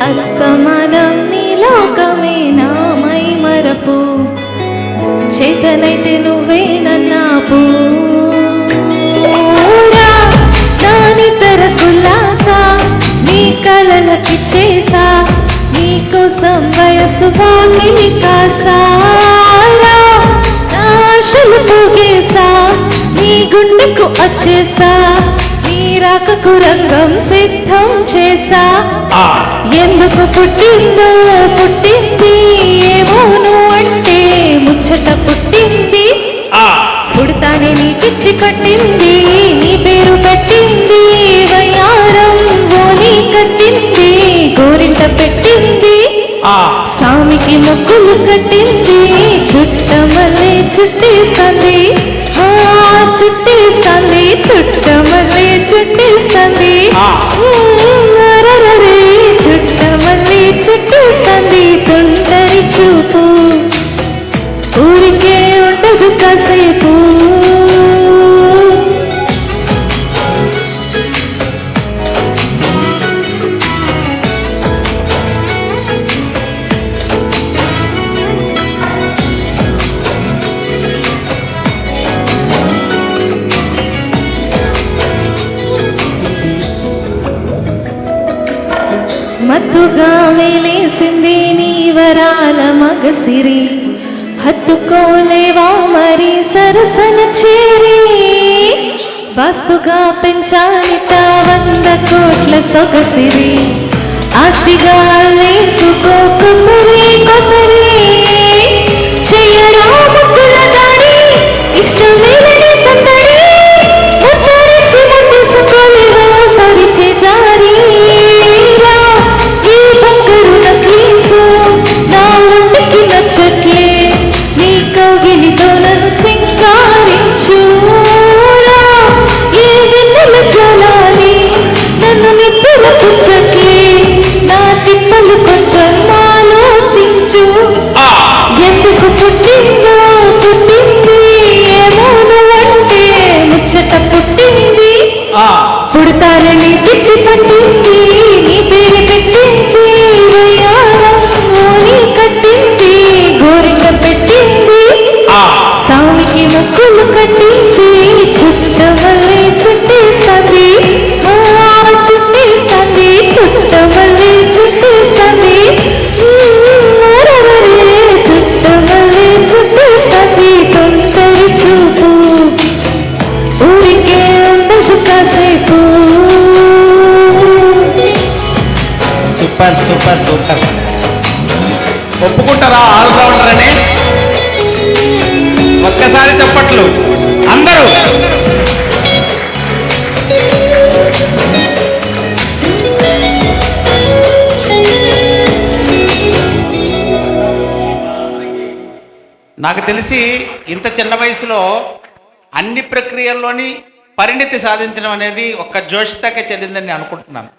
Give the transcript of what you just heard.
అస్తమానం నీ లోకమే నామై మరపు చేతనైతే నువ్వే నన్నాపు నానితర కులాసా నీ కలలకి చేసా నీకోసం వయసు వాకిలి కాసారా ఆశలు పోగేసా నీ గుండెకు వచ్చేసా నీ రాకకు రంగం సిద్ధం చేసా ఎందుకు పుట్టిందో పుట్టింది ఏమో నువ్వు అంటే ముచ్చట పుట్టింది పుడతానే నీకిచ్చి కట్టింది నీ పేరు పెట్టింది వయ్యారం ఓని కట్టింది గోరింట పెట్టింది స్వామికి ముగ్గులు కట్టింది చుట్టమల్లే చుట్టిస్తుంది చుట్టిస్తుంది చుట్టమల్లే చుట్టిస్తుంది చుట్టమల్లే చుట్టిస్తుంది తొందరి చూపు ఊరికే ఉండదు కాసేపు మత్తుగా వేలేసింది నీ వరాల మగసిరి హత్తుకోలేవా మరి సరసన చేరి వాస్తుగా పెంచాలిట 100 కోట్ల సొగసిరి ఆస్తిగా లేసుకో కొసరి కొసరి చెయ్యరా ముద్దుల దాడి ఇష్టమేలని సందడి ముద్దరిచి ముట్టేసుకోలేవా సరి చేజారి నచ్చట్లే నీ కౌగిలితో నన్ను సింగారించు ఏ వెన్నెల చలాలి నన్ను నిద్ర పుచ్చట్లే నా తిప్పలు కొంచెం ఆలోచించు ఎందుకు పుట్టిందో పుట్టింది ఏమో నువ్వంటే ముచ్చట పుట్టింది పుడతారని పిచ్చి పట్టింది నీ పేరు పెట్టింది స్వామికి ముక్కులు కట్టింది చుట్టమల్లి చుట్టిస్తుంది చుట్టిస్తుంది చుట్టమల్లి చుట్టిస్తుంది చుట్టమల్లి చుట్టిస్తుంది తొందరి చూపు ఊరికే ఉండదు కాసేపు సూపర్ సూపర్ సూపర్ ఒప్పుకుంటారా ఆల్రౌండర్ అని ఒక్కసారి చప్పట్లు అందరూ నాకు తెలిసి ఇంత చిన్న వయసులో అన్ని ప్రక్రియల్లోని పరిణితి సాధించడం అనేది ఒక్క జోషితాకే చెల్లిందని నేను అనుకుంటున్నాను.